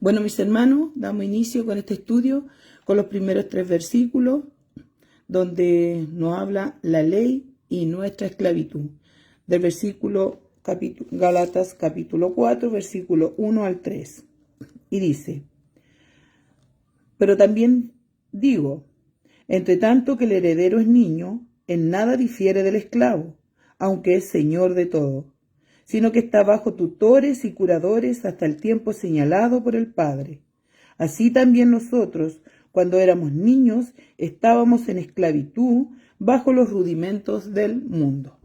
Bueno, mis hermanos, damos inicio con este estudio, con los primeros 3 versículos, donde nos habla la ley y nuestra esclavitud. Del versículo Gálatas capítulo 4, versículo 1 al 3. Y dice: pero también digo, entre tanto que el heredero es niño, en nada difiere del esclavo, aunque es señor de todo, sino que está bajo tutores y curadores hasta el tiempo señalado por el Padre. Así también nosotros, cuando éramos niños, estábamos en esclavitud bajo los rudimentos del mundo.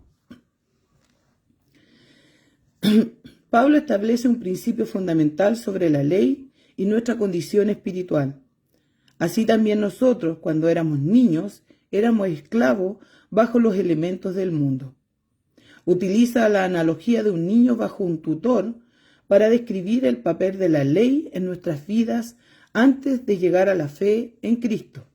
Pablo establece un principio fundamental sobre la ley y nuestra condición espiritual. Así también nosotros, cuando éramos niños, éramos esclavos bajo los elementos del mundo. Utiliza la analogía de un niño bajo un tutor para describir el papel de la ley en nuestras vidas antes de llegar a la fe en Cristo.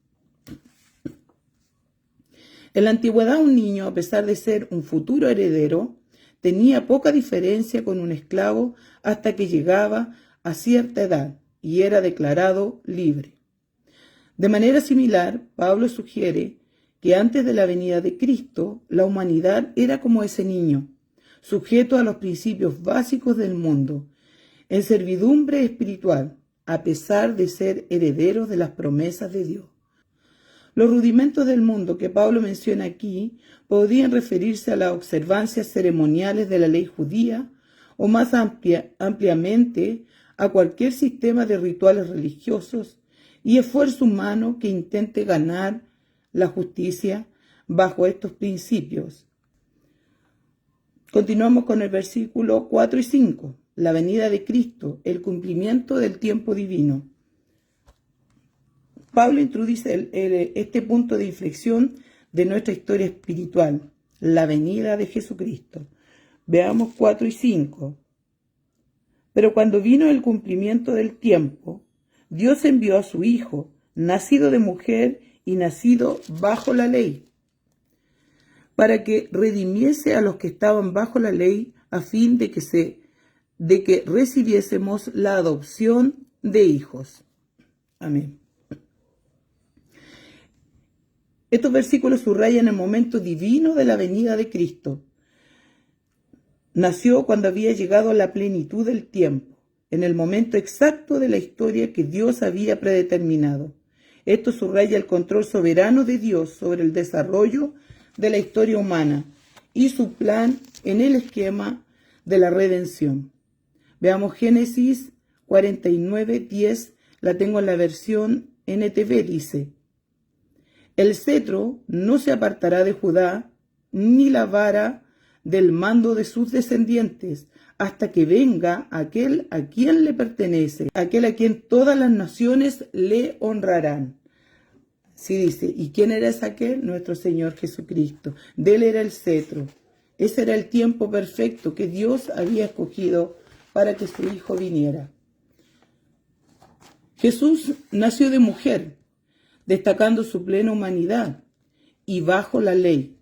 En la antigüedad, un niño, a pesar de ser un futuro heredero, tenía poca diferencia con un esclavo hasta que llegaba a cierta edad y era declarado libre. De manera similar, Pablo sugiere que antes de la venida de Cristo, la humanidad era como ese niño, sujeto a los principios básicos del mundo, en servidumbre espiritual, a pesar de ser herederos de las promesas de Dios. Los rudimentos del mundo que Pablo menciona aquí podrían referirse a las observancias ceremoniales de la ley judía o más ampliamente a cualquier sistema de rituales religiosos y esfuerzo humano que intente ganar la justicia bajo estos principios. Continuamos con el versículo 4 y 5, la venida de Cristo, el cumplimiento del tiempo divino. Pablo introduce este punto de inflexión de nuestra historia espiritual, la venida de Jesucristo. Veamos 4 y 5. Pero cuando vino el cumplimiento del tiempo, Dios envió a su Hijo, nacido de mujer y nacido bajo la ley, para que redimiese a los que estaban bajo la ley, a fin de que recibiésemos la adopción de hijos. Amén. Estos versículos subrayan el momento divino de la venida de Cristo. Nació cuando había llegado a la plenitud del tiempo, en el momento exacto de la historia que Dios había predeterminado. Esto subraya el control soberano de Dios sobre el desarrollo de la historia humana y su plan en el esquema de la redención. Veamos Génesis 49:10, la tengo en la versión NTV, dice: el cetro no se apartará de Judá, ni la vara del mando de sus descendientes, hasta que venga aquel a quien le pertenece, aquel a quien todas las naciones le honrarán. Sí dice, ¿y quién era ese aquel? Nuestro Señor Jesucristo. De él era el cetro. Ese era el tiempo perfecto que Dios había escogido para que su Hijo viniera. Jesús nació de mujer, destacando su plena humanidad y bajo la ley,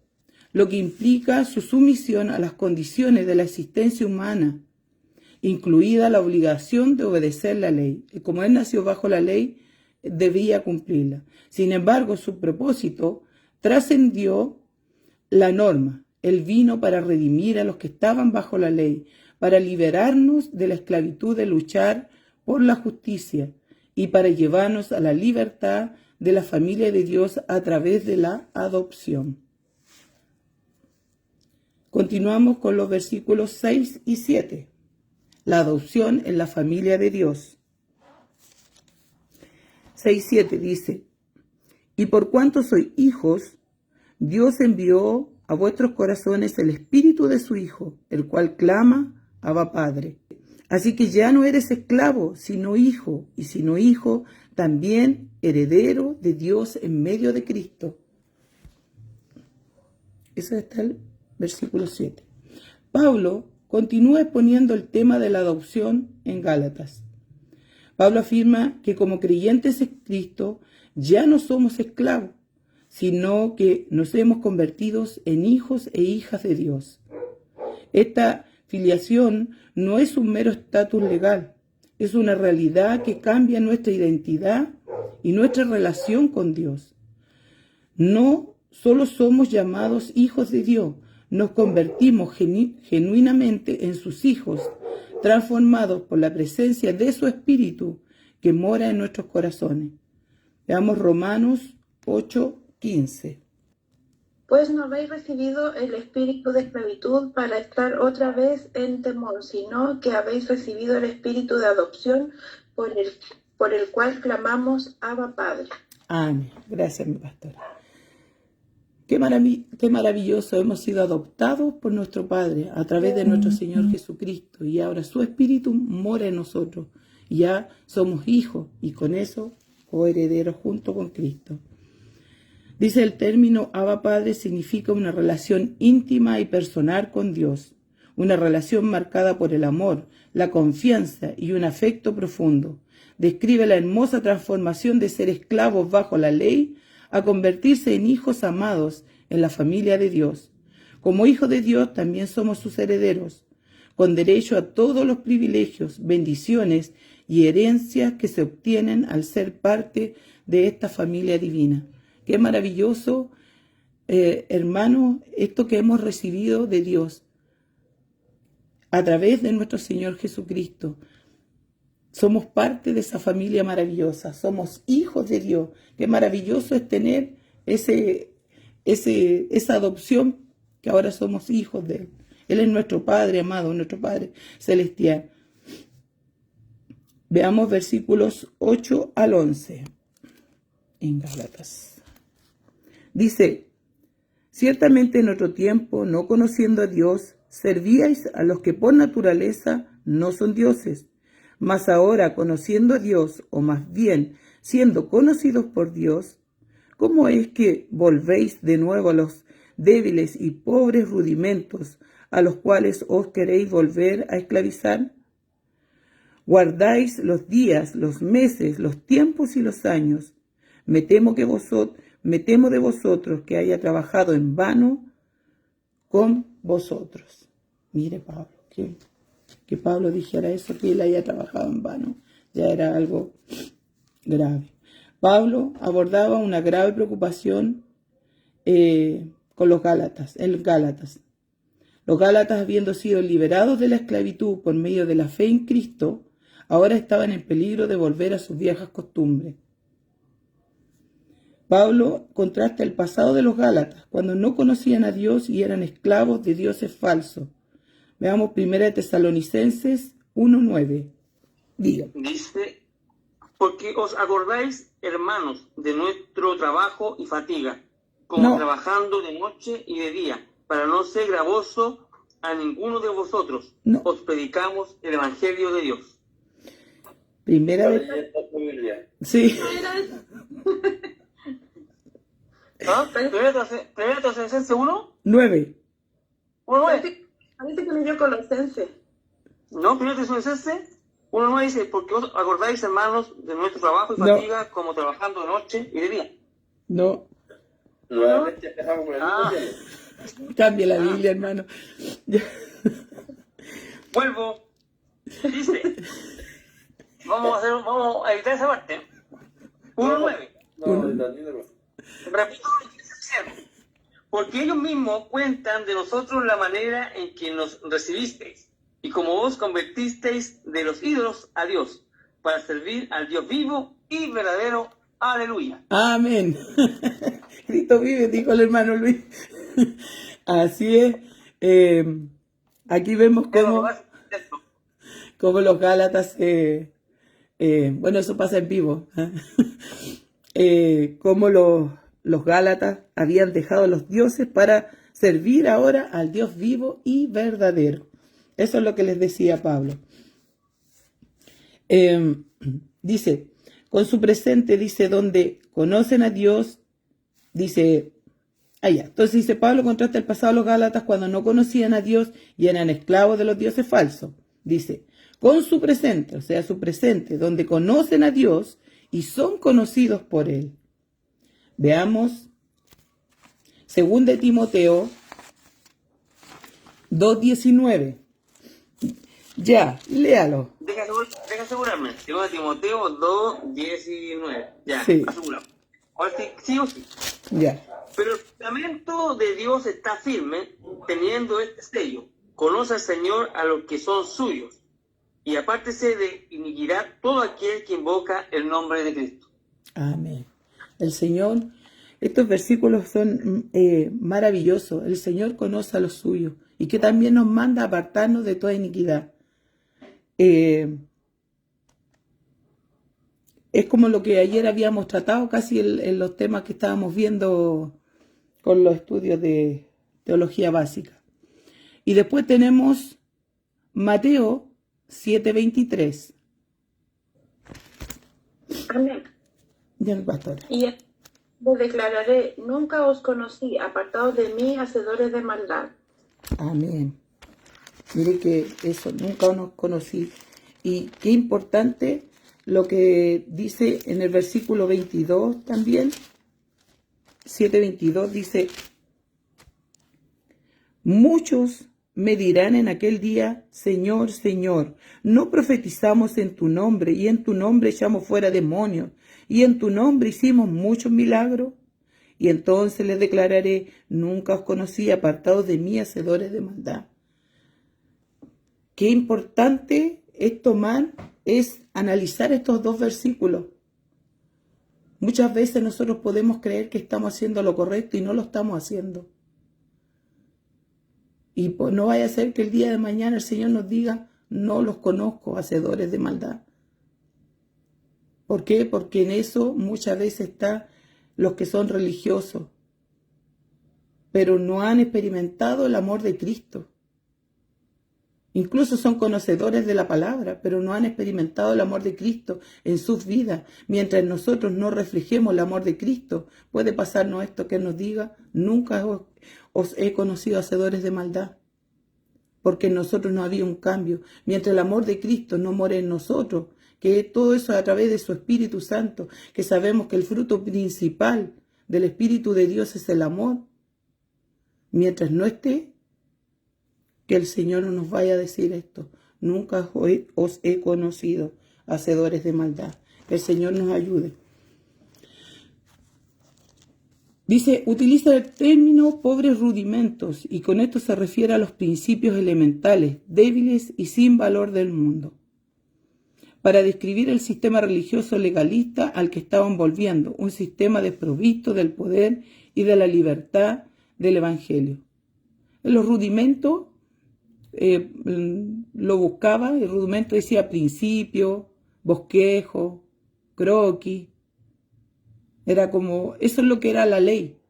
lo que implica su sumisión a las condiciones de la existencia humana, incluida la obligación de obedecer la ley. Como él nació bajo la ley, debía cumplirla. Sin embargo, su propósito trascendió la norma. Él vino para redimir a los que estaban bajo la ley, para liberarnos de la esclavitud de luchar por la justicia y para llevarnos a la libertad de la familia de Dios a través de la adopción. Continuamos con los versículos 6 y 7. La adopción en la familia de Dios. 6:7 dice: y por cuanto sois hijos, Dios envió a vuestros corazones el espíritu de su Hijo, el cual clama, Abba Padre. Así que ya no eres esclavo, sino hijo, y si no hijo, también heredero de Dios en medio de Cristo. Eso está el versículo 7. Pablo continúa exponiendo el tema de la adopción en Gálatas. Pablo afirma que como creyentes en Cristo ya no somos esclavos, sino que nos hemos convertido en hijos e hijas de Dios. Esta filiación no es un mero estatus legal, Es una realidad que cambia nuestra identidad y nuestra relación con Dios. No solo somos llamados hijos de Dios, nos convertimos genuinamente en sus hijos, transformados por la presencia de su Espíritu que mora en nuestros corazones. Veamos Romanos 8:15. Pues no habéis recibido el espíritu de esclavitud para estar otra vez en temor, sino que habéis recibido el espíritu de adopción por el cual clamamos Abba Padre. Amén. Gracias, mi pastora. Qué maravilloso, hemos sido adoptados por nuestro Padre a través de nuestro Señor Jesucristo, y ahora su Espíritu mora en nosotros. Ya somos hijos y con eso coherederos junto con Cristo. Dice el término Abba Padre significa una relación íntima y personal con Dios, una relación marcada por el amor, la confianza y un afecto profundo. Describe la hermosa transformación de ser esclavos bajo la ley a convertirse en hijos amados en la familia de Dios. Como hijos de Dios también somos sus herederos, con derecho a todos los privilegios, bendiciones y herencias que se obtienen al ser parte de esta familia divina. Qué maravilloso, hermanos, esto que hemos recibido de Dios a través de nuestro Señor Jesucristo. Somos parte de esa familia maravillosa, somos hijos de Dios. Qué maravilloso es tener esa adopción, que ahora somos hijos de Él. Él es nuestro Padre amado, nuestro Padre celestial. Veamos versículos 8 al 11 en Gálatas. Dice: ciertamente en otro tiempo, no conociendo a Dios, servíais a los que por naturaleza no son dioses. Mas ahora, conociendo a Dios, o más bien siendo conocidos por Dios, ¿cómo es que volvéis de nuevo a los débiles y pobres rudimentos a los cuales os queréis volver a esclavizar? Guardáis los días, los meses, los tiempos y los años. Me temo de vosotros que haya trabajado en vano con vosotros. Mire, Pablo, que Pablo dijera eso, que él haya trabajado en vano, ya era algo grave. Pablo abordaba una grave preocupación con los Gálatas, en Gálatas. Los Gálatas, habiendo sido liberados de la esclavitud por medio de la fe en Cristo, ahora estaban en peligro de volver a sus viejas costumbres. Pablo contrasta el pasado de los Gálatas, cuando no conocían a Dios y eran esclavos de dioses falsos. Veamos 1 Tesalonicenses 1:9. Diga. Dice: porque os acordáis, hermanos, de nuestro trabajo y fatiga, como trabajando de noche y de día, para no ser gravoso a ninguno de vosotros. Os predicamos el Evangelio de Dios. Primera Sí. ¿Ah? ¿Primera Tesalonicenses 1? 9. Parece que leyó Colosenses. No, Primera Tesalonicenses 1:9 dice: porque os acordáis, hermanos, de nuestro trabajo y fatiga, como trabajando de noche y de día. No. Nuevamente empezamos con el mismo. Cambia la Biblia, hermano. Vuelvo. Dice: vamos a evitar esa parte. 1:9. Repito lo que dice: porque ellos mismos cuentan de nosotros la manera en que nos recibisteis, y como vos convertisteis de los ídolos a Dios, para servir al Dios vivo y verdadero. Aleluya. Amén. Cristo vive, dijo el hermano Luis. Así es. Aquí vemos cómo los Gálatas, bueno, eso pasa en vivo, cómo los Gálatas habían dejado a los dioses para servir ahora al Dios vivo y verdadero. Eso es lo que les decía Pablo. Dice, con su presente, dice, donde conocen a Dios, dice, allá. Entonces dice, Pablo contrasta el pasado de los Gálatas cuando no conocían a Dios y eran esclavos de los dioses falsos. Dice, con su presente, o sea, su presente, donde conocen a Dios y son conocidos por Él. Veamos 2 de Timoteo 2:19. Ya, léalo. Deja asegurarme. 2 Timoteo 2:19. Ya, Sí, asegurado. Ahora sí o sí. ya. Pero el fundamento de Dios está firme, teniendo este sello. Conoce al Señor a los que son suyos, y apártese de iniquidad todo aquel que invoca el nombre de Cristo. Amén. El Señor, estos versículos son maravillosos. El Señor conoce a los suyos y que también nos manda a apartarnos de toda iniquidad. Es como lo que ayer habíamos tratado casi en los temas que estábamos viendo con los estudios de teología básica. Y después tenemos Mateo 7:23. Amén. Ya el pastor. Y os declararé, nunca os conocí, apartados de mí, hacedores de maldad. Amén. Mire que eso, nunca nos conocí. Y qué importante lo que dice en el versículo 22 también, 7:22 dice, muchos me dirán en aquel día, Señor, Señor, ¿no profetizamos en tu nombre y en tu nombre echamos fuera demonios y en tu nombre hicimos muchos milagros? Y entonces les declararé, nunca os conocí, apartados de mí, hacedores de maldad. Qué importante es analizar estos dos versículos. Muchas veces nosotros podemos creer que estamos haciendo lo correcto y no lo estamos haciendo. Y pues no vaya a ser que el día de mañana el Señor nos diga, no los conozco, hacedores de maldad. ¿Por qué? Porque en eso muchas veces están los que son religiosos, pero no han experimentado el amor de Cristo. Incluso son conocedores de la palabra, pero no han experimentado el amor de Cristo en sus vidas. Mientras nosotros no reflejemos el amor de Cristo, puede pasarnos esto que nos diga, nunca os he conocido hacedores de maldad. Porque en nosotros no había un cambio. Mientras el amor de Cristo no more en nosotros, que todo eso a través de su Espíritu Santo, que sabemos que el fruto principal del Espíritu de Dios es el amor. Mientras no esté, que el Señor no nos vaya a decir esto. Nunca os he conocido, hacedores de maldad. El Señor nos ayude. Dice, utiliza el término pobres rudimentos y con esto se refiere a los principios elementales, débiles y sin valor del mundo, para describir el sistema religioso legalista al que estaban volviendo, un sistema desprovisto del poder y de la libertad del Evangelio. En los rudimentos lo buscaba, el rudimento decía principio, bosquejo, croquis, era como, eso es lo que era la ley,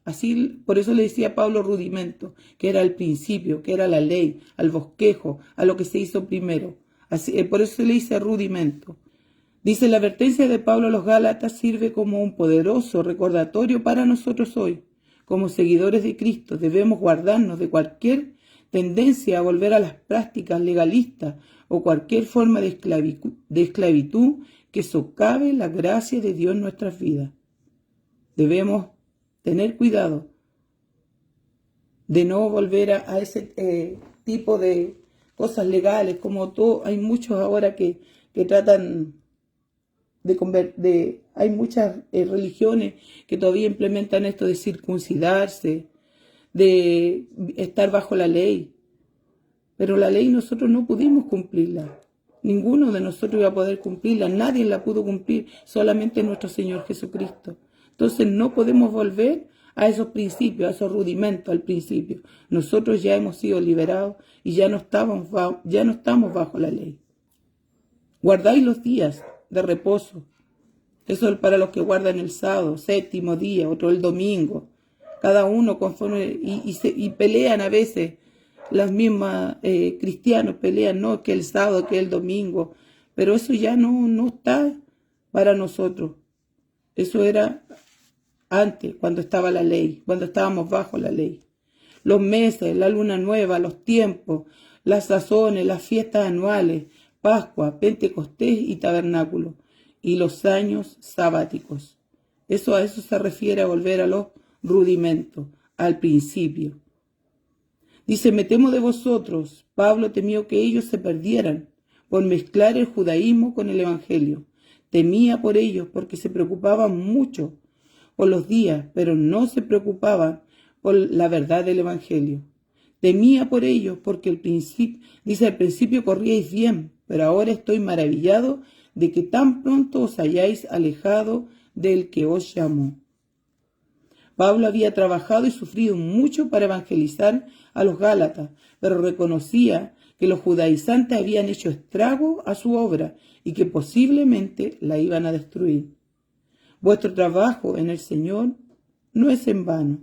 así, por eso le decía Pablo rudimento, que era el principio, que era la ley, al bosquejo, a lo que se hizo primero, así, por eso se le dice rudimento. Dice, la advertencia de Pablo a los Gálatas sirve como un poderoso recordatorio para nosotros hoy, como seguidores de Cristo, debemos guardarnos de cualquier tendencia a volver a las prácticas legalistas o cualquier forma de esclavitud que socave la gracia de Dios en nuestras vidas. Debemos tener cuidado de no volver a ese tipo de cosas legales, como todo, hay muchos ahora que tratan hay muchas religiones que todavía implementan esto de circuncidarse, de estar bajo la ley, pero la ley nosotros no pudimos cumplirla, ninguno de nosotros iba a poder cumplirla, nadie la pudo cumplir, solamente nuestro Señor Jesucristo. Entonces no podemos volver a esos principios, a esos rudimentos al principio. Nosotros ya hemos sido liberados y ya no estamos bajo la ley. Guardáis los días de reposo, eso es para los que guardan el sábado, séptimo día, otro el domingo, cada uno conforme, y pelean a veces, las mismas cristianos pelean, no, que el sábado, que el domingo, pero eso ya no está para nosotros. Eso era antes, cuando estaba la ley, cuando estábamos bajo la ley. Los meses, la luna nueva, los tiempos, las sazones, las fiestas anuales, Pascua, Pentecostés y Tabernáculo, y los años sabáticos. A eso se refiere a volver a los rudimentos, al principio. Dice, me temo de vosotros. Pablo temió que ellos se perdieran por mezclar el judaísmo con el evangelio. Temía por ellos porque se preocupaban mucho por los días, pero no se preocupaban por la verdad del evangelio. Temía por ellos porque al principio corríais bien, pero ahora estoy maravillado de que tan pronto os hayáis alejado del que os llamó. Pablo había trabajado y sufrido mucho para evangelizar a los Gálatas, pero reconocía que los judaizantes habían hecho estrago a su obra y que posiblemente la iban a destruir. Vuestro trabajo en el Señor no es en vano.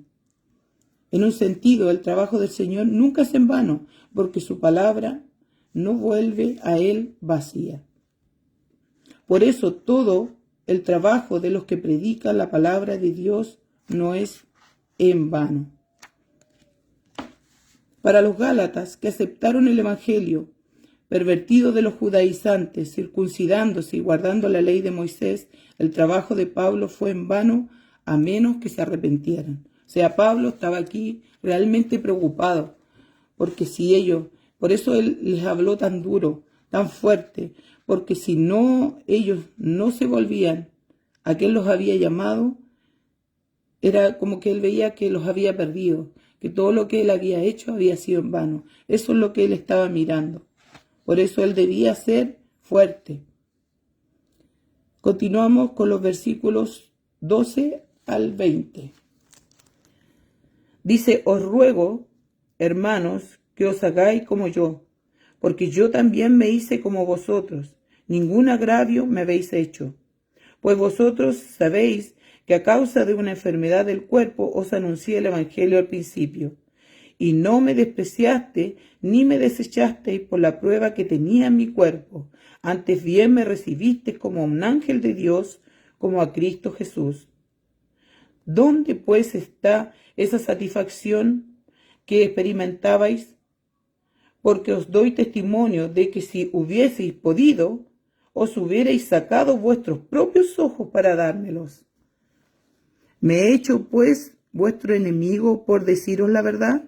En un sentido, el trabajo del Señor nunca es en vano, porque su palabra no vuelve a Él vacía. Por eso todo el trabajo de los que predican la palabra de Dios no es en vano. Para los Gálatas que aceptaron el Evangelio, pervertidos de los judaizantes, circuncidándose y guardando la ley de Moisés, el trabajo de Pablo fue en vano a menos que se arrepintieran. O sea, Pablo estaba aquí realmente preocupado, porque si ellos, por eso él les habló tan duro, tan fuerte, porque si no, ellos no se volvían a quien los había llamado, era como que él veía que los había perdido, que todo lo que él había hecho había sido en vano. Eso es lo que él estaba mirando. Por eso él debía ser fuerte. Continuamos con los versículos 12 al 20. Dice, os ruego, hermanos, que os hagáis como yo, porque yo también me hice como vosotros. Ningún agravio me habéis hecho. Pues vosotros sabéis que a causa de una enfermedad del cuerpo os anuncié el Evangelio al principio, y no me despreciaste ni me desechasteis por la prueba que tenía en mi cuerpo. Antes bien me recibisteis como a un ángel de Dios, como a Cristo Jesús. ¿Dónde pues está esa satisfacción que experimentabais? Porque os doy testimonio de que si hubieseis podido, os hubierais sacado vuestros propios ojos para dármelos. ¿Me he hecho, pues, vuestro enemigo por deciros la verdad?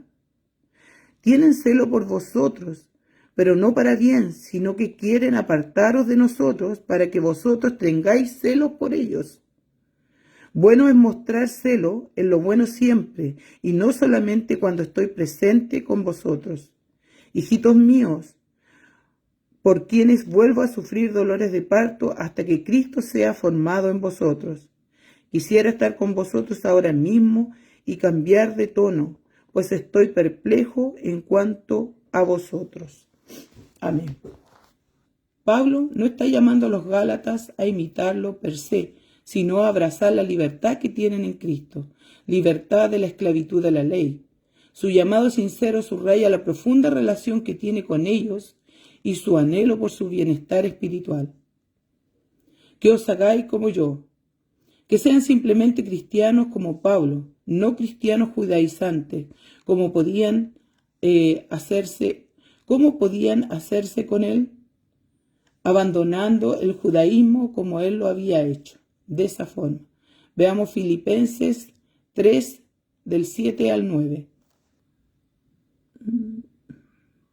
Tienen celo por vosotros, pero no para bien, sino que quieren apartaros de nosotros para que vosotros tengáis celos por ellos. Bueno es mostrar celo en lo bueno siempre, y no solamente cuando estoy presente con vosotros. Hijitos míos, por quienes vuelvo a sufrir dolores de parto hasta que Cristo sea formado en vosotros. Quisiera estar con vosotros ahora mismo y cambiar de tono, pues estoy perplejo en cuanto a vosotros. Amén. Pablo no está llamando a los Gálatas a imitarlo per se, sino a abrazar la libertad que tienen en Cristo, libertad de la esclavitud de la ley. Su llamado sincero subraya la profunda relación que tiene con ellos y su anhelo por su bienestar espiritual. Que os hagáis como yo, que sean simplemente cristianos como Pablo, no cristianos judaizantes, como podían hacerse con él, abandonando el judaísmo como él lo había hecho, de esa forma. Veamos Filipenses 3, del 7 al 9.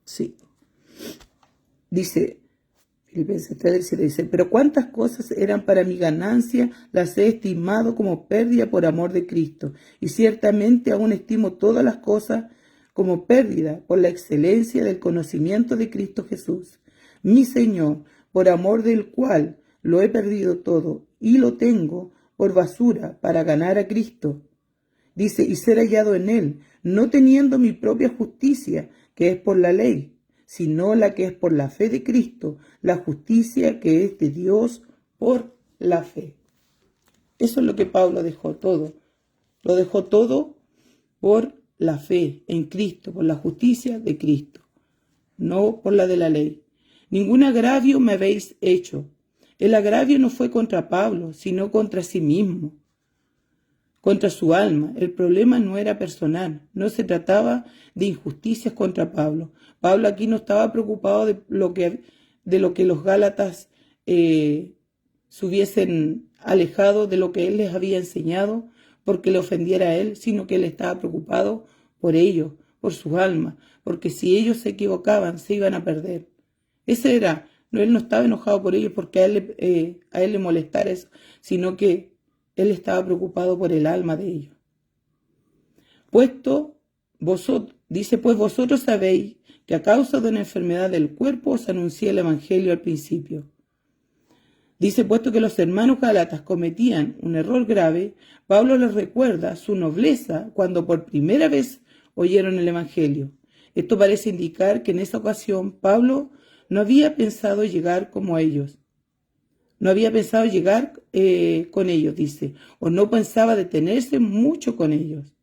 Sí. Dice, Filipenses 3, del 7, dice, pero cuántas cosas eran para mi ganancia, las he estimado como pérdida por amor de Cristo, y ciertamente aún estimo todas las cosas como pérdida por la excelencia del conocimiento de Cristo Jesús, mi Señor, por amor del cual lo he perdido todo y lo tengo por basura para ganar a Cristo. Dice, y ser hallado en él, no teniendo mi propia justicia, que es por la ley, sino la que es por la fe de Cristo, la justicia que es de Dios por la fe. Eso es lo que Pablo dejó todo. Lo dejó todo por la fe en Cristo, por la justicia de Cristo, no por la de la ley. Ningún agravio me habéis hecho. El agravio no fue contra Pablo, sino contra sí mismo, contra su alma. El problema no era personal, no se trataba de injusticias contra Pablo. Pablo aquí no estaba preocupado de lo que los Gálatas se hubiesen alejado de lo que él les había enseñado porque le ofendiera a él, sino que él estaba preocupado por ellos, por sus almas, porque si ellos se equivocaban, se iban a perder. Ese era, no, él no estaba enojado por ellos porque a él le molestara eso, sino que él estaba preocupado por el alma de ellos. Dice, pues vosotros sabéis que a causa de una enfermedad del cuerpo os anuncié el Evangelio al principio. Dice, puesto que los hermanos gálatas cometían un error grave, Pablo les recuerda su nobleza cuando por primera vez oyeron el Evangelio. Esto parece indicar que en esa ocasión Pablo no había pensado llegar como ellos. No había pensado llegar con ellos, dice, o no pensaba detenerse mucho con ellos.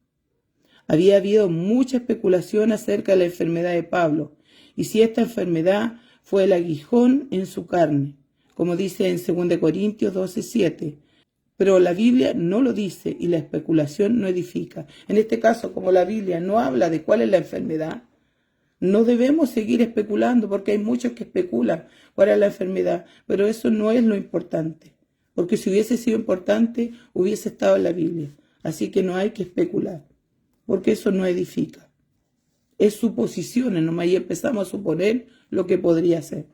Había habido mucha especulación acerca de la enfermedad de Pablo, y si esta enfermedad fue el aguijón en su carne, como dice en 2 Corintios 12:7. Pero la Biblia no lo dice y la especulación no edifica. En este caso, como la Biblia no habla de cuál es la enfermedad, no debemos seguir especulando porque hay muchos que especulan cuál es la enfermedad, pero eso no es lo importante, porque si hubiese sido importante, hubiese estado en la Biblia. Así que no hay que especular, porque eso no edifica. Es suposiciones, nomás y empezamos a suponer lo que podría ser.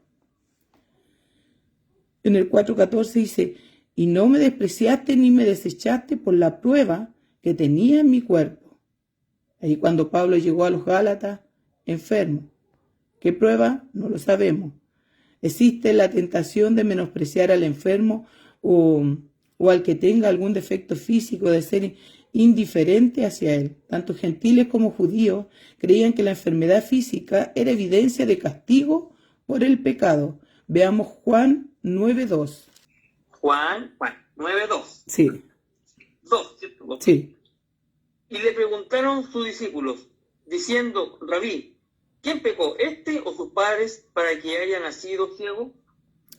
En el 4:14 dice, y no me despreciaste ni me desechaste por la prueba que tenía en mi cuerpo. Ahí cuando Pablo llegó a los Gálatas, enfermo. ¿Qué prueba? No lo sabemos. Existe la tentación de menospreciar al enfermo o al que tenga algún defecto físico, de ser indiferente hacia él. Tanto gentiles como judíos creían que la enfermedad física era evidencia de castigo por el pecado. Veamos Juan 9:2. Juan 9:2. Sí. 2, ¿cierto? Sí. Y le preguntaron sus discípulos, diciendo, Rabí, ¿quién pecó, este o sus padres, para que haya nacido ciego?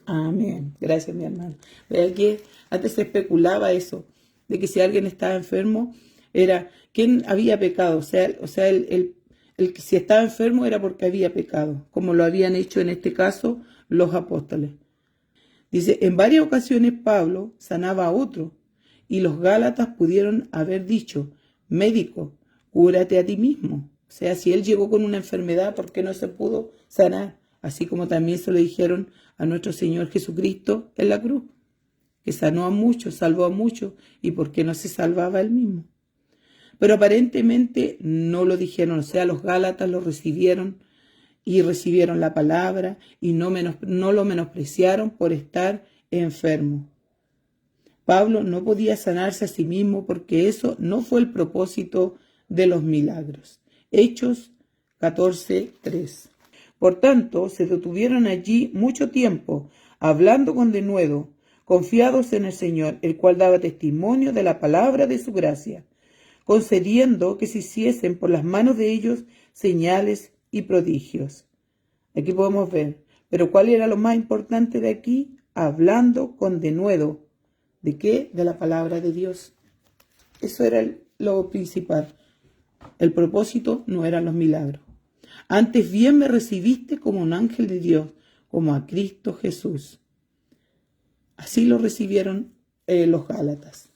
Amén. Gracias, mi hermano. Vean que antes se especulaba eso, de que si alguien estaba enfermo, era quién había pecado. O sea, el que si estaba enfermo era porque había pecado, como lo habían hecho en este caso los apóstoles. Dice, en varias ocasiones Pablo sanaba a otro, y los gálatas pudieron haber dicho, médico, cúrate a ti mismo. O sea, si él llegó con una enfermedad, ¿por qué no se pudo sanar? Así como también se lo dijeron a nuestro Señor Jesucristo en la cruz, que sanó a muchos, salvó a muchos, y ¿por qué no se salvaba él mismo? Pero aparentemente no lo dijeron, o sea, los gálatas lo recibieron y recibieron la palabra y no lo menospreciaron por estar enfermo. Pablo no podía sanarse a sí mismo porque eso no fue el propósito de los milagros. Hechos 14:3. Por tanto, se detuvieron allí mucho tiempo, hablando con denuedo, confiados en el Señor, el cual daba testimonio de la palabra de su gracia, concediendo que se hiciesen por las manos de ellos señales y prodigios. Aquí podemos ver, pero ¿cuál era lo más importante de aquí? Hablando con denuedo. ¿De qué? De la palabra de Dios. Eso era lo principal. El propósito no eran los milagros. Antes bien me recibiste como un ángel de Dios, como a Cristo Jesús. Así lo recibieron los gálatas.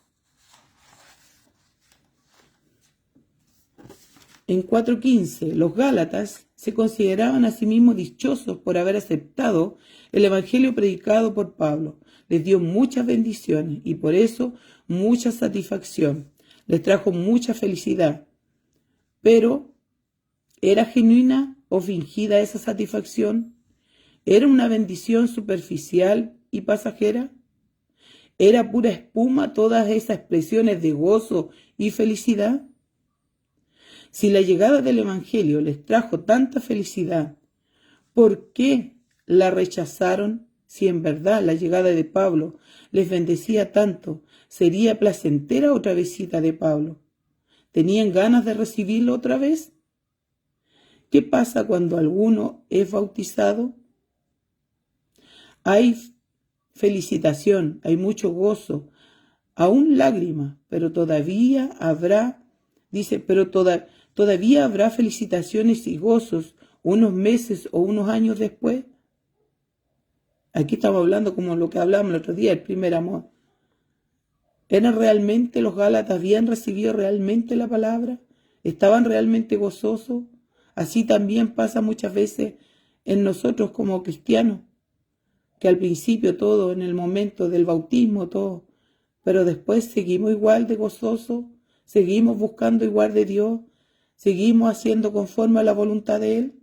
En 4:15, los gálatas se consideraban a sí mismos dichosos por haber aceptado el evangelio predicado por Pablo. Les dio muchas bendiciones y por eso mucha satisfacción. Les trajo mucha felicidad. Pero, ¿era genuina o fingida esa satisfacción? ¿Era una bendición superficial y pasajera? ¿Era pura espuma todas esas expresiones de gozo y felicidad? Si la llegada del Evangelio les trajo tanta felicidad, ¿por qué la rechazaron? Si en verdad la llegada de Pablo les bendecía tanto, ¿sería placentera otra visita de Pablo? ¿Tenían ganas de recibirlo otra vez? ¿Qué pasa cuando alguno es bautizado? Hay felicitación, hay mucho gozo, aún lágrimas, pero todavía habrá, todavía habrá felicitaciones y gozos unos meses o unos años después. Aquí estamos hablando como lo que hablamos el otro día, el primer amor. ¿Eran realmente los gálatas, habían recibido realmente la palabra? ¿Estaban realmente gozosos? Así también pasa muchas veces en nosotros como cristianos, que al principio todo, en el momento del bautismo todo, pero después seguimos igual de gozosos, seguimos buscando igual de Dios, seguimos haciendo conforme a la voluntad de Él.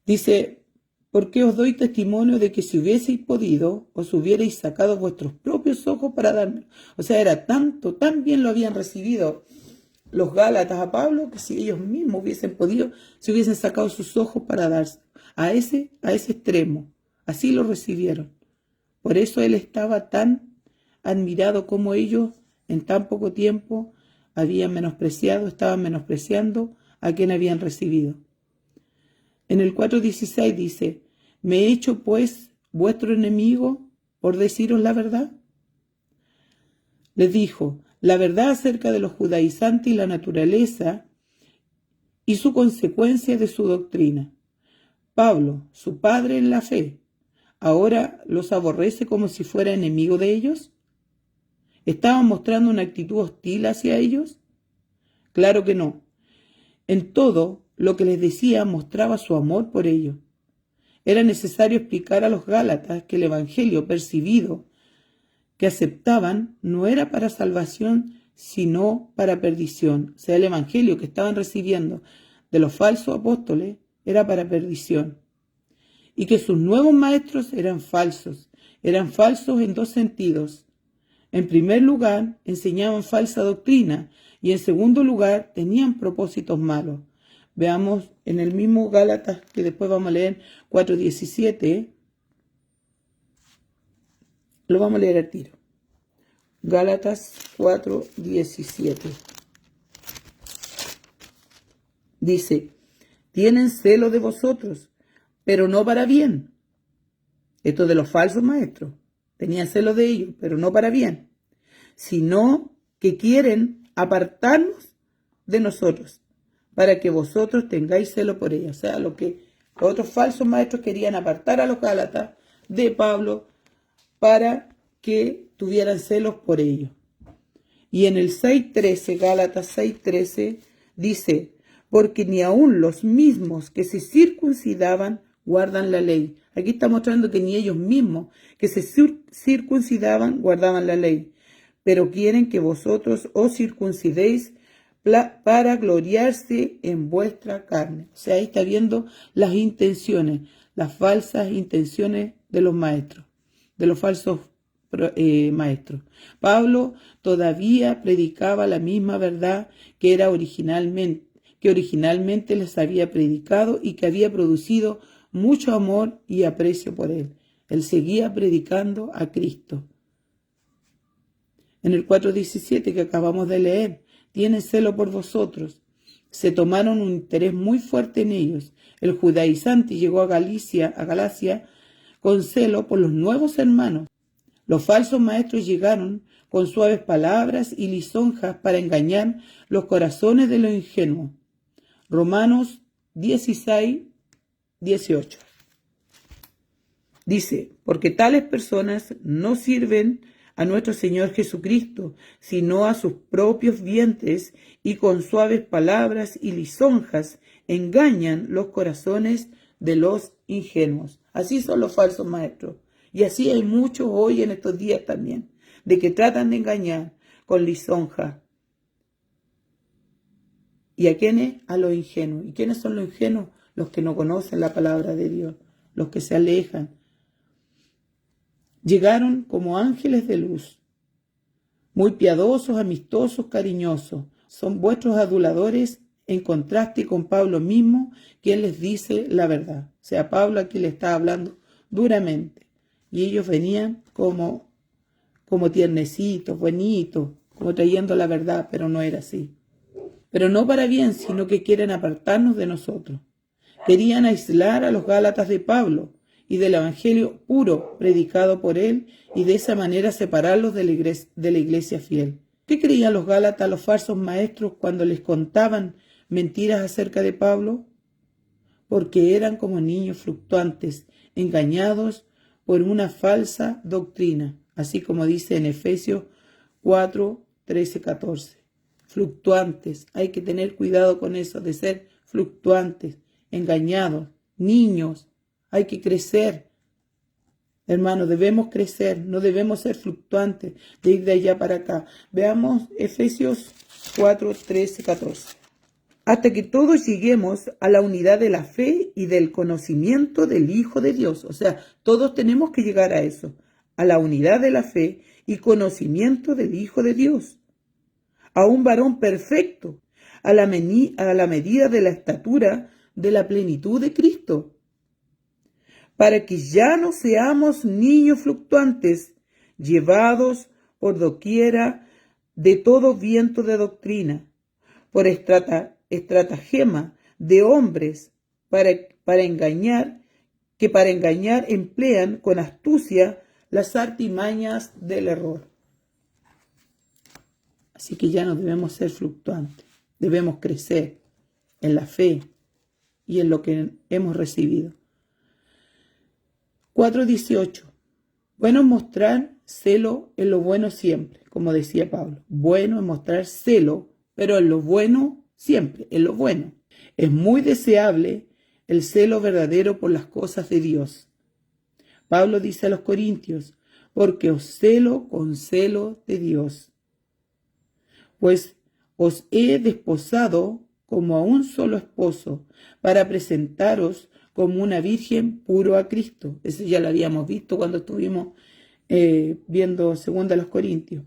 Dice, porque os doy testimonio de que si hubieseis podido, os hubierais sacado vuestros propios ojos para darme. O sea, era tanto, tan bien lo habían recibido los Gálatas a Pablo, que si ellos mismos hubiesen podido, se hubiesen sacado sus ojos para darse a ese extremo. Así lo recibieron. Por eso él estaba tan admirado como ellos en tan poco tiempo estaban menospreciando a quien habían recibido. En el 4:16 dice, ¿me he hecho pues vuestro enemigo por deciros la verdad? Les dijo, la verdad acerca de los judaizantes y la naturaleza y su consecuencia de su doctrina. Pablo, su padre en la fe, ¿ahora los aborrece como si fuera enemigo de ellos? ¿Estaban mostrando una actitud hostil hacia ellos? Claro que no. En todo lo que les decía mostraba su amor por ellos. Era necesario explicar a los Gálatas que el evangelio percibido que aceptaban no era para salvación, sino para perdición. O sea, el evangelio que estaban recibiendo de los falsos apóstoles era para perdición. Y que sus nuevos maestros eran falsos en dos sentidos. En primer lugar, enseñaban falsa doctrina y en segundo lugar, tenían propósitos malos. Veamos en el mismo Gálatas, que después vamos a leer 4:17. Lo vamos a leer al tiro. Gálatas 4:17. Dice, tienen celo de vosotros, pero no para bien. Esto de los falsos maestros. Tenían celo de ellos, pero no para bien, sino que quieren apartarnos de nosotros, para que vosotros tengáis celo por ellos. O sea, lo que los otros falsos maestros querían apartar a los Gálatas de Pablo para que tuvieran celos por ellos. Y en el 6:13, Gálatas 6:13, dice, porque ni aun los mismos que se circuncidaban guardan la ley. Aquí está mostrando que ni ellos mismos que se circuncidaban guardaban la ley, pero quieren que vosotros os circuncidéis para gloriarse en vuestra carne. O sea, ahí está viendo las intenciones, las falsas intenciones de los maestros, de los falsos maestros. Pablo todavía predicaba la misma verdad que originalmente les había predicado y que había producido mucho amor y aprecio por él. Él seguía predicando a Cristo. En el 4:17 que acabamos de leer, tienen celo por vosotros. Se tomaron un interés muy fuerte en ellos. El judaizante llegó a Galacia con celo por los nuevos hermanos. Los falsos maestros llegaron con suaves palabras y lisonjas para engañar los corazones de los ingenuos. Romanos 16:18. Dice, porque tales personas no sirven a nuestro Señor Jesucristo, sino a sus propios vientres, y con suaves palabras y lisonjas engañan los corazones de los ingenuos. Así son los falsos maestros. Y así hay muchos hoy en estos días también, de que tratan de engañar con lisonja. ¿Y a quiénes? A los ingenuos. ¿Y quiénes son los ingenuos? Los que no conocen la palabra de Dios, los que se alejan. Llegaron como ángeles de luz, muy piadosos, amistosos, cariñosos. Son vuestros aduladores en contraste con Pablo mismo, quien les dice la verdad. O sea, Pablo aquí le está hablando duramente. Y ellos venían como tiernecitos, buenitos, como trayendo la verdad, pero no era así. Pero no para bien, sino que quieren apartarnos de nosotros. Querían aislar a los Gálatas de Pablo y del evangelio puro predicado por él, y de esa manera separarlos de la iglesia fiel. ¿Qué creían los Gálatas, los falsos maestros, cuando les contaban mentiras acerca de Pablo? Porque eran como niños fluctuantes, engañados por una falsa doctrina, así como dice en Efesios 4:13-14. fluctuantes. Hay que tener cuidado con eso, de ser fluctuantes, engañados, niños. Hay que crecer. Hermanos, debemos crecer, no debemos ser fluctuantes, de ir de allá para acá. Veamos Efesios 4, 13, 14. Hasta que todos lleguemos a la unidad de la fe y del conocimiento del Hijo de Dios. O sea, todos tenemos que llegar a eso, a la unidad de la fe y conocimiento del Hijo de Dios. A un varón perfecto, a la medida de la estatura de la plenitud de Cristo, para que ya no seamos niños fluctuantes, llevados por doquiera de todo viento de doctrina, por estratagema de hombres para engañar emplean con astucia las artimañas del error. Así que ya no debemos ser fluctuantes, debemos crecer en la fe y en lo que hemos recibido. 4:18. Bueno es mostrar celo en lo bueno siempre, como decía Pablo. Bueno es mostrar celo, pero en lo bueno siempre, en lo bueno. Es muy deseable el celo verdadero por las cosas de Dios. Pablo dice a los Corintios, porque os celo con celo de Dios. Pues os he desposado como a un solo esposo, para presentaros como una virgen puro a Cristo. Eso ya lo habíamos visto cuando estuvimos viendo 2 Corintios.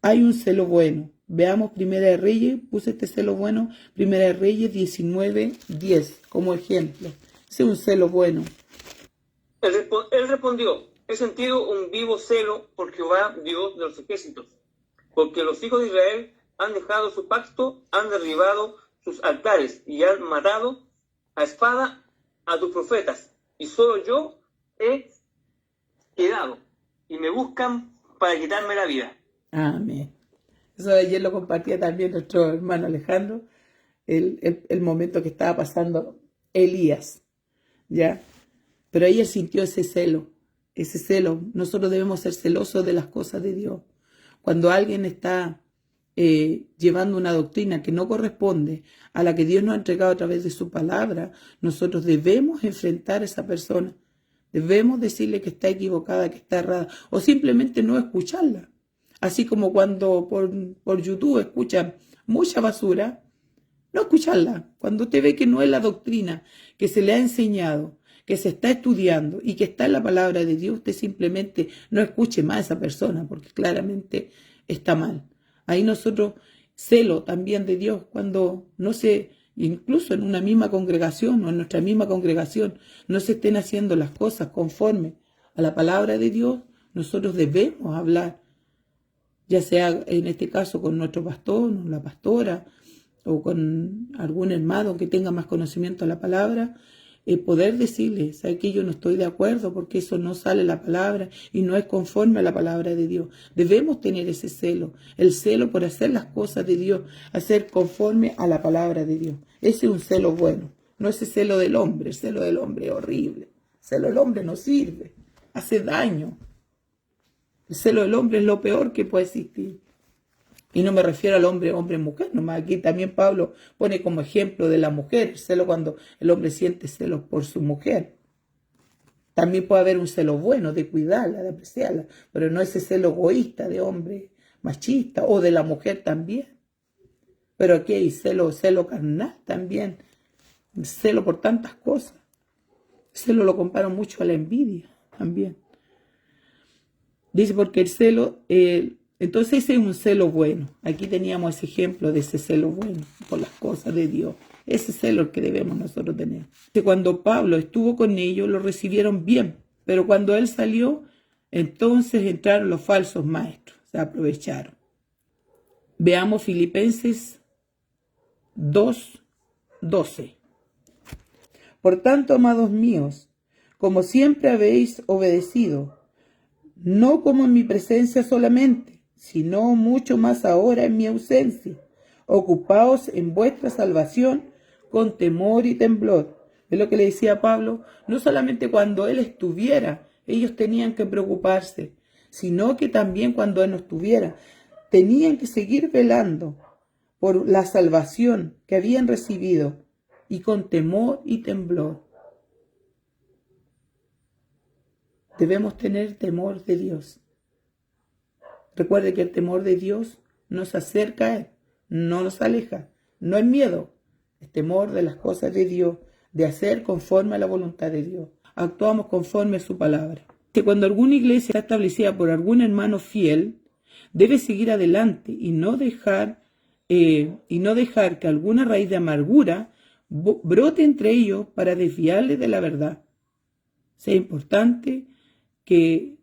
Hay un celo bueno. Veamos Primera de Reyes, puse este celo bueno, Primera de Reyes 19:10 como ejemplo. Ese es un celo bueno. Él respondió, he sentido un vivo celo por Jehová, Dios de los ejércitos, porque los hijos de Israel han dejado su pacto, han derribado sus altares y han matado a espada a tus profetas, y solo yo he quedado, y me buscan para quitarme la vida. Amén. Eso ayer lo compartía también nuestro hermano Alejandro, el momento que estaba pasando Elías, ¿ya? Pero ella sintió ese celo. Nosotros debemos ser celosos de las cosas de Dios. Cuando alguien está llevando una doctrina que no corresponde a la que Dios nos ha entregado a través de su palabra, nosotros debemos enfrentar a esa persona. Debemos decirle que está equivocada, que está errada, o simplemente no escucharla. Así como cuando por YouTube escuchan mucha basura, no escucharla. Cuando usted ve que no es la doctrina que se le ha enseñado, que se está estudiando y que está en la palabra de Dios, usted simplemente no escuche más a esa persona, porque claramente está mal. Ahí nosotros, celo también de Dios, cuando no se, incluso en una misma congregación o en nuestra misma congregación, no se estén haciendo las cosas conforme a la palabra de Dios, nosotros debemos hablar, ya sea en este caso con nuestro pastor, la pastora, o con algún hermano que tenga más conocimiento de la palabra, poder decirle, ¿sabe que yo no estoy de acuerdo porque eso no sale la palabra y no es conforme a la palabra de Dios? Debemos tener ese celo, el celo por hacer las cosas de Dios, hacer conforme a la palabra de Dios. Ese es un celo bueno, no ese celo del hombre. El celo del hombre es horrible. El celo del hombre no sirve, hace daño. El celo del hombre es lo peor que puede existir. Y no me refiero al hombre, mujer, nomás aquí también Pablo pone como ejemplo de la mujer, el celo cuando el hombre siente celos por su mujer. También puede haber un celo bueno de cuidarla, de apreciarla, pero no ese celo egoísta de hombre machista o de la mujer también. Pero aquí hay celo carnal también, celo por tantas cosas. El celo lo comparo mucho a la envidia también. Dice porque el celo... Entonces ese es un celo bueno. Aquí teníamos ese ejemplo de ese celo bueno por las cosas de Dios. Ese celo es el que debemos nosotros tener. Cuando Pablo estuvo con ellos, lo recibieron bien. Pero cuando él salió, entonces entraron los falsos maestros. Se aprovecharon. Veamos Filipenses 2:12. Por tanto, amados míos, como siempre habéis obedecido, no como en mi presencia solamente, sino mucho más ahora en mi ausencia. Ocupaos en vuestra salvación con temor y temblor. Es lo que le decía Pablo, no solamente cuando él estuviera, ellos tenían que preocuparse, sino que también cuando él no estuviera, tenían que seguir velando por la salvación que habían recibido y con temor y temblor. Debemos tener temor de Dios. Recuerde que el temor de Dios nos acerca a Él, no nos aleja. No es miedo, es temor de las cosas de Dios, de hacer conforme a la voluntad de Dios. Actuamos conforme a su palabra. Que cuando alguna iglesia está establecida por algún hermano fiel, debe seguir adelante y no dejar que alguna raíz de amargura brote entre ellos para desviarles de la verdad. Es importante que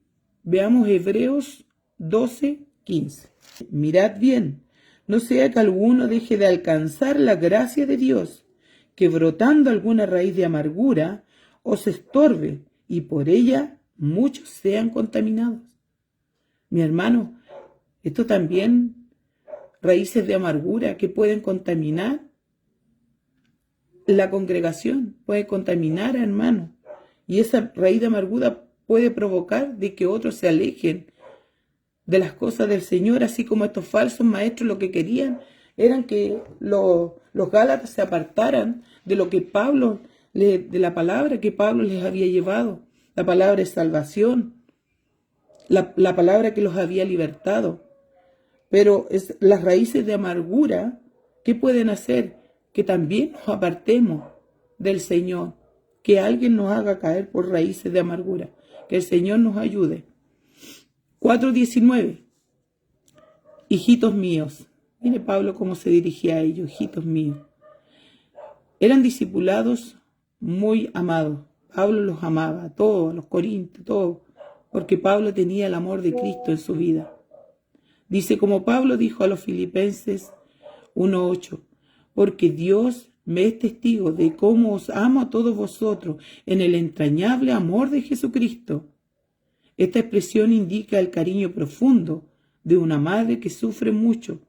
veamos Hebreos 12:15. Mirad bien, no sea que alguno deje de alcanzar la gracia de Dios, que brotando alguna raíz de amargura os estorbe y por ella muchos sean contaminados. Mi hermano, esto también, raíces de amargura que pueden contaminar la congregación, puede contaminar a hermanos. Y esa raíz de amargura puede provocar de que otros se alejen de las cosas del Señor, así como estos falsos maestros lo que querían eran que los gálatas se apartaran de lo que Pablo, de la palabra que Pablo les había llevado, la palabra de salvación, la palabra que los había libertado. Pero las raíces de amargura, ¿qué pueden hacer? Que también nos apartemos del Señor, que alguien nos haga caer por raíces de amargura, que el Señor nos ayude. 4:19. Hijitos míos. Mire Pablo cómo se dirigía a ellos, hijitos míos. Eran discipulados muy amados. Pablo los amaba, a todos, a los corintios, todos, porque Pablo tenía el amor de Cristo en su vida. Dice, como Pablo dijo a los Filipenses 1:8, porque Dios me es testigo de cómo os amo a todos vosotros en el entrañable amor de Jesucristo. Esta expresión indica el cariño profundo de una madre que sufre mucho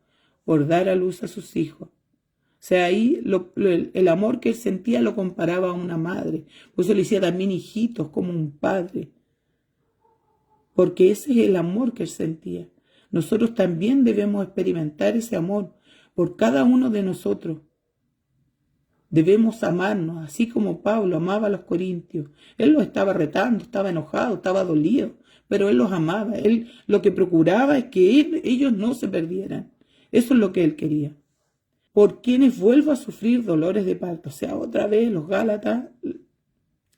por dar a luz a sus hijos. O sea, ahí el amor que él sentía lo comparaba a una madre. Por eso le decía también hijitos, como un padre. Porque ese es el amor que él sentía. Nosotros también debemos experimentar ese amor por cada uno de nosotros. Debemos amarnos, así como Pablo amaba a los corintios. Él los estaba retando, estaba enojado, estaba dolido, pero él los amaba. Él lo que procuraba es que ellos no se perdieran. Eso es lo que él quería. Por quienes vuelvo a sufrir dolores de parto. O sea, otra vez los gálatas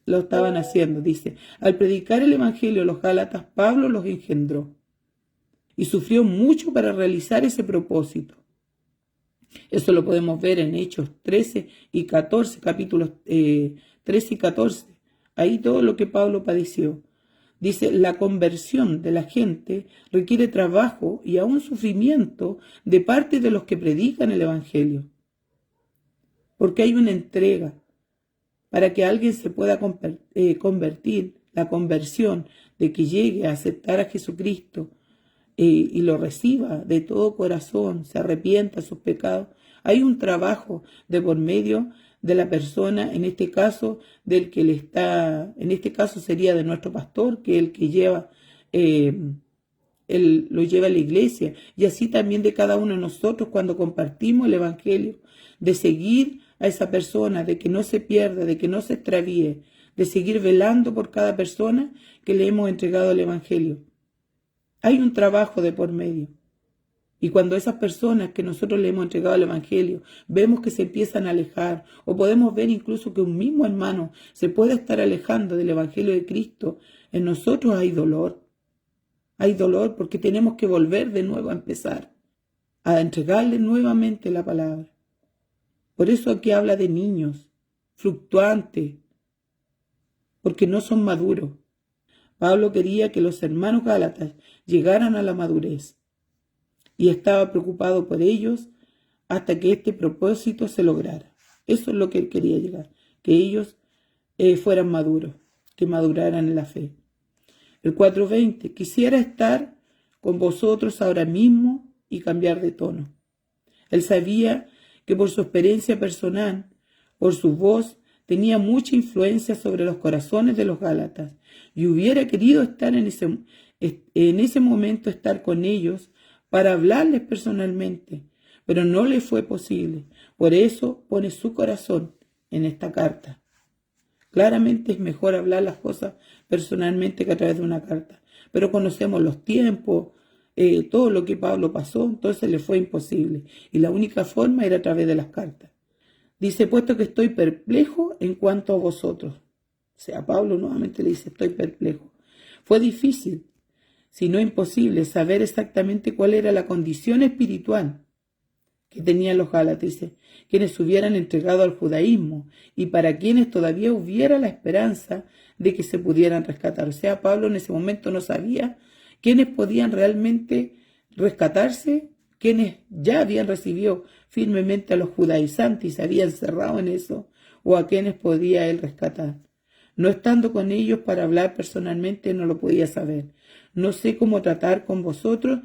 lo estaban haciendo. Dice, al predicar el evangelio los gálatas, Pablo los engendró. Y sufrió mucho para realizar ese propósito. Eso lo podemos ver en Hechos 13 y 14, capítulos 13 y 14. Ahí todo lo que Pablo padeció. Dice, la conversión de la gente requiere trabajo y aún sufrimiento de parte de los que predican el evangelio. Porque hay una entrega para que alguien se pueda convertir, la conversión de que llegue a aceptar a Jesucristo y lo reciba de todo corazón, se arrepienta de sus pecados. Hay un trabajo de por medio de la persona, en este caso del que en este caso sería de nuestro pastor, que es el que lleva, él lo lleva a la iglesia, y así también de cada uno de nosotros cuando compartimos el evangelio, de seguir a esa persona, de que no se pierda, de que no se extravíe, de seguir velando por cada persona que le hemos entregado el evangelio. Hay un trabajo de por medio. Y cuando esas personas que nosotros le hemos entregado el evangelio, vemos que se empiezan a alejar, o podemos ver incluso que un mismo hermano se puede estar alejando del evangelio de Cristo, en nosotros hay dolor. Hay dolor porque tenemos que volver de nuevo a empezar, a entregarle nuevamente la palabra. Por eso aquí habla de niños, fluctuantes, porque no son maduros. Pablo quería que los hermanos gálatas llegaran a la madurez y estaba preocupado por ellos hasta que este propósito se lograra. Eso es lo que él quería llegar, que ellos fueran maduros, que maduraran en la fe. El 4:20, quisiera estar con vosotros ahora mismo y cambiar de tono. Él sabía que por su experiencia personal, por su voz, tenía mucha influencia sobre los corazones de los gálatas y hubiera querido estar en ese momento, estar con ellos para hablarles personalmente, pero no le fue posible. Por eso pone su corazón en esta carta. Claramente es mejor hablar las cosas personalmente que a través de una carta, pero conocemos los tiempos, todo lo que Pablo pasó, entonces le fue imposible. Y la única forma era a través de las cartas. Dice, puesto que estoy perplejo en cuanto a vosotros. O sea, Pablo nuevamente le dice, estoy perplejo. Fue difícil, si no imposible, saber exactamente cuál era la condición espiritual que tenían los gálatas, quienes se hubieran entregado al judaísmo y para quienes todavía hubiera la esperanza de que se pudieran rescatar. O sea, Pablo en ese momento no sabía quiénes podían realmente rescatarse, quienes ya habían recibido firmemente a los judaizantes y se habían cerrado en eso, o a quienes podía él rescatar. No estando con ellos para hablar personalmente, no lo podía saber. No sé cómo tratar con vosotros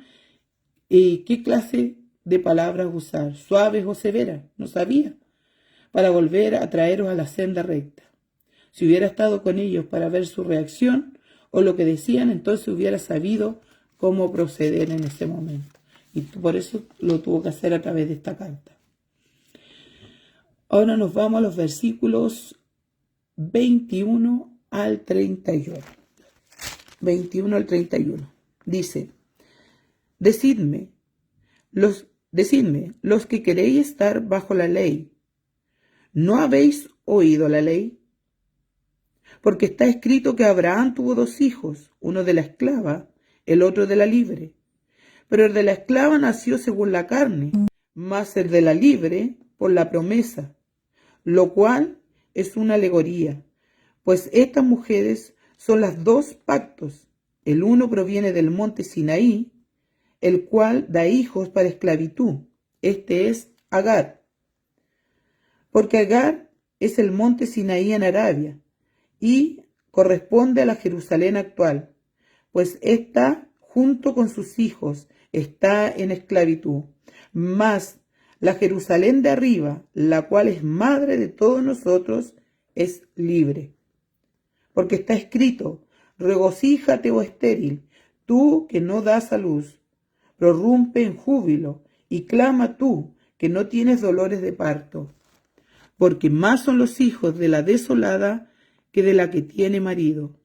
y qué clase de palabras usar, suaves o severas, no sabía, para volver a traeros a la senda recta. Si hubiera estado con ellos para ver su reacción o lo que decían, entonces hubiera sabido cómo proceder en ese momento. Y por eso lo tuvo que hacer a través de esta carta. Ahora nos vamos a los versículos 21 al 31. 21 al 31. Dice, Decidme, los que queréis estar bajo la ley, ¿no habéis oído la ley? Porque está escrito que Abraham tuvo 2 hijos, uno de la esclava, el otro de la libre. Pero el de la esclava nació según la carne, mas el de la libre por la promesa, lo cual es una alegoría, pues estas mujeres son las 2 pactos. El uno proviene del monte Sinaí, el cual da hijos para esclavitud. Este es Agar. Porque Agar es el monte Sinaí en Arabia y corresponde a la Jerusalén actual, pues ésta, junto con sus hijos, está en esclavitud. Mas la Jerusalén de arriba, la cual es madre de todos nosotros, es libre. Porque está escrito, regocíjate, oh estéril, tú que no das a luz, prorrumpe en júbilo y clama tú que no tienes dolores de parto. Porque más son los hijos de la desolada que de la que tiene marido.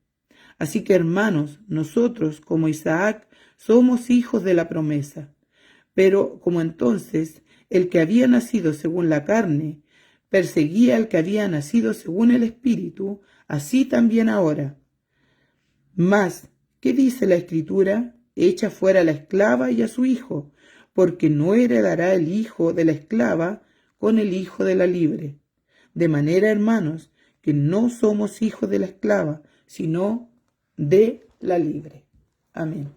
Así que, hermanos, nosotros, como Isaac, somos hijos de la promesa. Pero como entonces el que había nacido según la carne perseguía al que había nacido según el Espíritu, así también ahora. Mas, ¿qué dice la Escritura? Echa fuera a la esclava y a su hijo, porque no heredará el hijo de la esclava con el hijo de la libre. De manera, hermanos, que no somos hijos de la esclava, sino de la libre. Amén.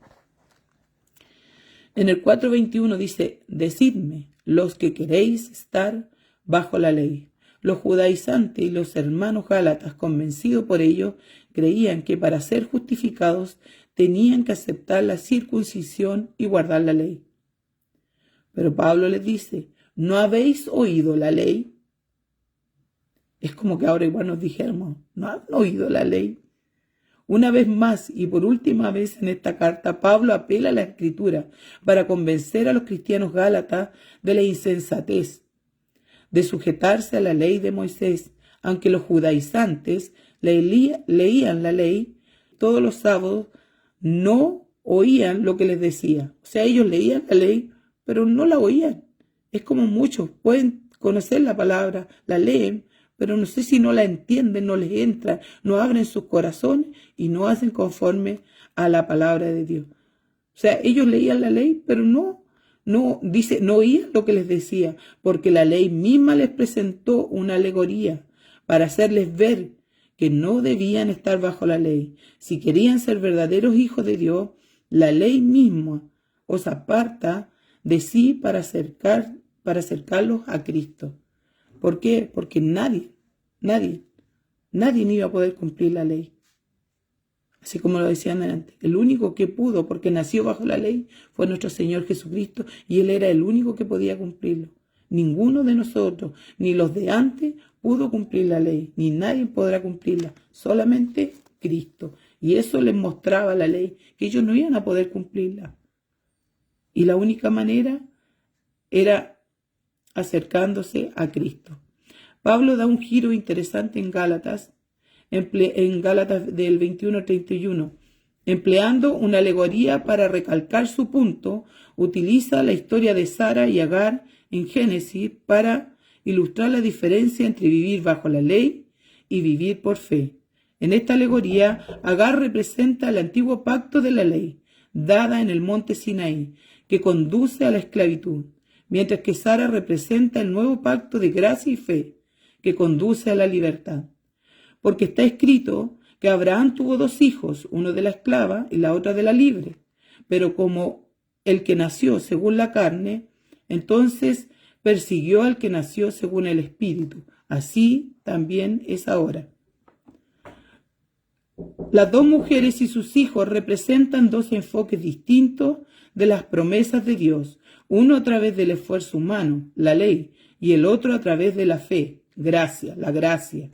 En el 4:21 dice, Decidme, los que queréis estar bajo la ley. Los judaizantes y los hermanos gálatas, convencidos por ello, creían que para ser justificados tenían que aceptar la circuncisión y guardar la ley. Pero Pablo les dice, ¿no habéis oído la ley? Es como que ahora igual nos dijéramos, ¿no han oído la ley? Una vez más y por última vez en esta carta, Pablo apela a la Escritura para convencer a los cristianos gálatas de la insensatez de sujetarse a la ley de Moisés, aunque los judaizantes leían la ley todos los sábados, no oían lo que les decía. O sea, ellos leían la ley, pero no la oían. Es como muchos pueden conocer la palabra, la leen, pero no sé si no la entienden, no les entra, no abren sus corazones y no hacen conforme a la palabra de Dios. O sea, ellos leían la ley, pero no oían lo que les decía, porque la ley misma les presentó una alegoría para hacerles ver que no debían estar bajo la ley. Si querían ser verdaderos hijos de Dios, la ley misma os aparta de sí para acercarlos a Cristo. ¿Por qué? Porque nadie iba a poder cumplir la ley. Así como lo decían antes, el único que pudo, porque nació bajo la ley, fue nuestro Señor Jesucristo, y Él era el único que podía cumplirlo. Ninguno de nosotros, ni los de antes, pudo cumplir la ley, ni nadie podrá cumplirla, solamente Cristo. Y eso les mostraba la ley, que ellos no iban a poder cumplirla. Y la única manera era acercándose a Cristo. Pablo da un giro interesante en Gálatas del 21 al 31. Empleando una alegoría para recalcar su punto, utiliza la historia de Sara y Agar en Génesis para ilustrar la diferencia entre vivir bajo la ley y vivir por fe. En esta alegoría, Agar representa el antiguo pacto de la ley, dada en el monte Sinaí, que conduce a la esclavitud, mientras que Sara representa el nuevo pacto de gracia y fe, que conduce a la libertad. Porque está escrito que Abraham tuvo 2 hijos, uno de la esclava y la otra de la libre. Pero como el que nació según la carne, entonces persiguió al que nació según el Espíritu. Así también es ahora. Las 2 mujeres y sus hijos representan 2 enfoques distintos de las promesas de Dios, uno a través del esfuerzo humano, la ley, y el otro a través de la fe, la gracia.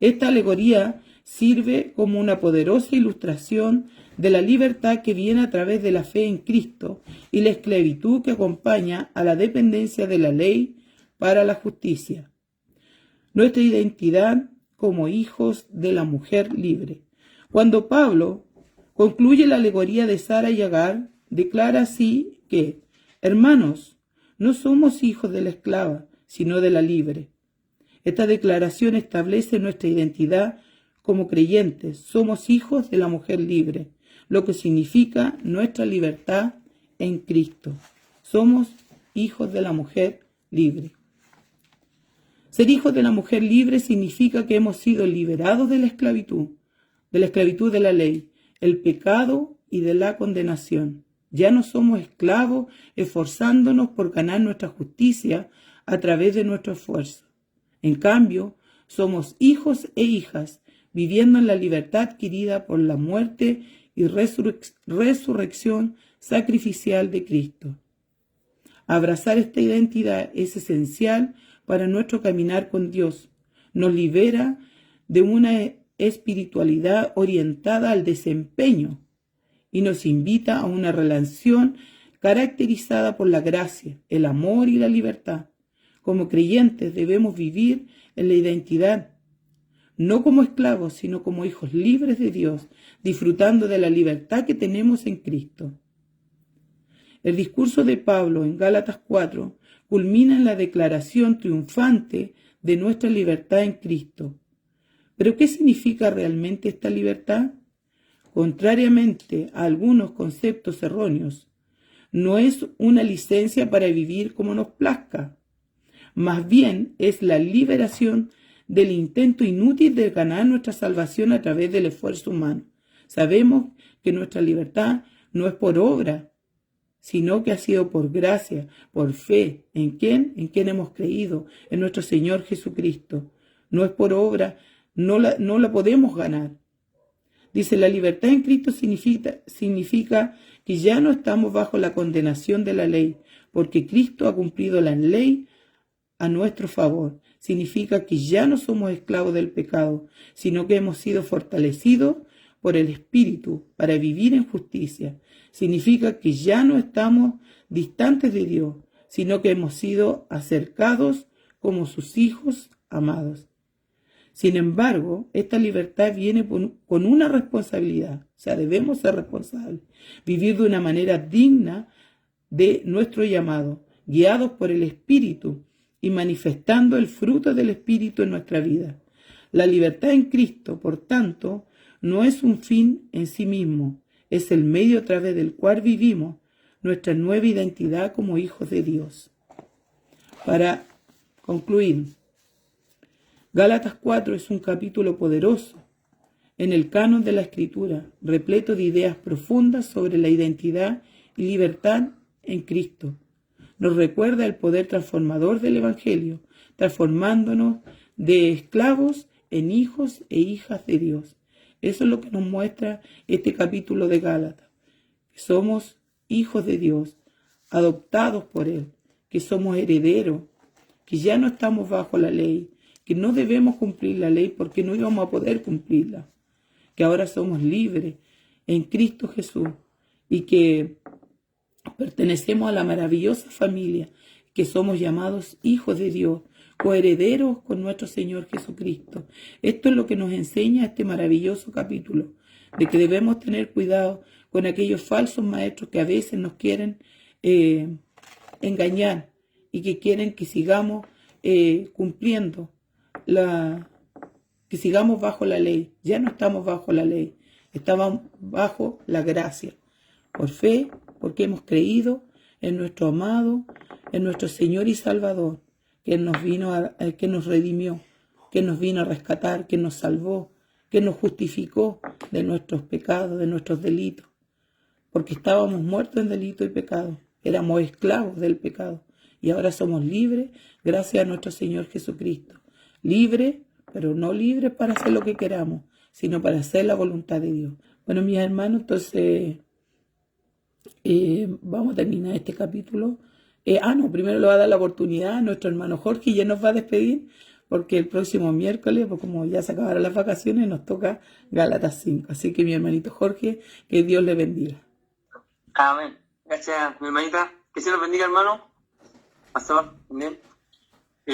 Esta alegoría sirve como una poderosa ilustración de la libertad que viene a través de la fe en Cristo y la esclavitud que acompaña a la dependencia de la ley para la justicia. Nuestra identidad como hijos de la mujer libre. Cuando Pablo concluye la alegoría de Sara y Agar, declara así que, hermanos, no somos hijos de la esclava, sino de la libre. Esta declaración establece nuestra identidad como creyentes. Somos hijos de la mujer libre, lo que significa nuestra libertad en Cristo. Somos hijos de la mujer libre. Ser hijos de la mujer libre significa que hemos sido liberados de la esclavitud de la ley, el pecado y de la condenación. Ya no somos esclavos esforzándonos por ganar nuestra justicia a través de nuestro esfuerzo. En cambio, somos hijos e hijas viviendo en la libertad adquirida por la muerte y resurrección sacrificial de Cristo. Abrazar esta identidad es esencial para nuestro caminar con Dios. Nos libera de una espiritualidad orientada al desempeño y nos invita a una relación caracterizada por la gracia, el amor y la libertad. Como creyentes debemos vivir en la identidad, no como esclavos, sino como hijos libres de Dios, disfrutando de la libertad que tenemos en Cristo. El discurso de Pablo en Gálatas 4 culmina en la declaración triunfante de nuestra libertad en Cristo. ¿Pero qué significa realmente esta libertad? Contrariamente a algunos conceptos erróneos, no es una licencia para vivir como nos plazca. Más bien es la liberación del intento inútil de ganar nuestra salvación a través del esfuerzo humano. Sabemos que nuestra libertad no es por obra, sino que ha sido por gracia, por fe. ¿En quién? En quien hemos creído, en nuestro Señor Jesucristo. No es por obra, no la podemos ganar. Dice, la libertad en Cristo significa que ya no estamos bajo la condenación de la ley, porque Cristo ha cumplido la ley a nuestro favor. Significa que ya no somos esclavos del pecado, sino que hemos sido fortalecidos por el Espíritu para vivir en justicia. Significa que ya no estamos distantes de Dios, sino que hemos sido acercados como sus hijos amados. Sin embargo, esta libertad viene con una responsabilidad, o sea, debemos ser responsables, vivir de una manera digna de nuestro llamado, guiados por el Espíritu y manifestando el fruto del Espíritu en nuestra vida. La libertad en Cristo, por tanto, no es un fin en sí mismo, es el medio a través del cual vivimos nuestra nueva identidad como hijos de Dios. Para concluir, Gálatas 4 es un capítulo poderoso en el canon de la Escritura, repleto de ideas profundas sobre la identidad y libertad en Cristo. Nos recuerda el poder transformador del Evangelio, transformándonos de esclavos en hijos e hijas de Dios. Eso es lo que nos muestra este capítulo de Gálatas, que somos hijos de Dios, adoptados por Él, que somos herederos, que ya no estamos bajo la ley, que no debemos cumplir la ley porque no íbamos a poder cumplirla, que ahora somos libres en Cristo Jesús y que pertenecemos a la maravillosa familia que somos llamados hijos de Dios, coherederos con nuestro Señor Jesucristo. Esto es lo que nos enseña este maravilloso capítulo, de que debemos tener cuidado con aquellos falsos maestros que a veces nos quieren engañar y que quieren que sigamos cumpliendo que sigamos bajo la ley. Ya no estamos bajo la ley, estamos bajo la gracia, por fe, porque hemos creído en nuestro amado, en nuestro Señor y Salvador, que que nos redimió, que nos vino a rescatar, que nos salvó, que nos justificó de nuestros pecados, de nuestros delitos, porque estábamos muertos en delito y pecado, éramos esclavos del pecado, y ahora somos libres gracias a nuestro Señor Jesucristo. Libres, pero no libres para hacer lo que queramos, sino para hacer la voluntad de Dios. Bueno, mis hermanos, entonces vamos a terminar este capítulo. Primero le va a dar la oportunidad a nuestro hermano Jorge y ya nos va a despedir, porque el próximo miércoles, pues como ya se acabaron las vacaciones, nos toca Gálatas 5. Así que mi hermanito Jorge, que Dios le bendiga. Amén. Gracias, mi hermanita. Que se nos bendiga, hermano. Pastor, bien.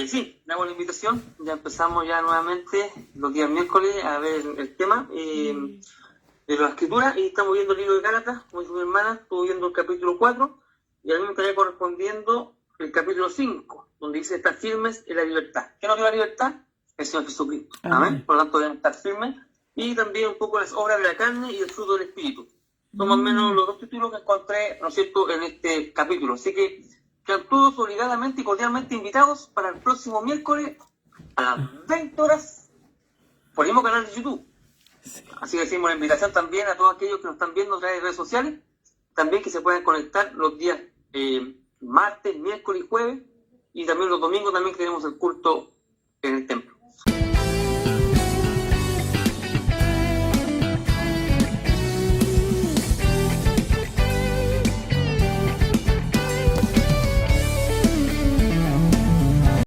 Sí, damos la invitación. Ya empezamos ya nuevamente los días miércoles a ver el tema de la escritura, y estamos viendo el libro de Gálatas, como dice mi hermana, estuvo viendo el capítulo 4, y a mí me estaría correspondiendo el capítulo 5, donde dice estar firmes en la libertad. ¿Qué nos dio la libertad? El Señor Jesucristo. Amén. Por lo tanto, deben estar firmes. Y también un poco las obras de la carne y el fruto del Espíritu. Son más o menos los dos títulos que encontré, ¿no es cierto?, en este capítulo. Así que quedan todos obligadamente y cordialmente invitados para el próximo miércoles a las 20 horas por el mismo canal de YouTube. Así que decimos la invitación también a todos aquellos que nos están viendo a través de redes sociales, también que se puedan conectar los días martes, miércoles y jueves, y también los domingos también que tenemos el culto en el templo.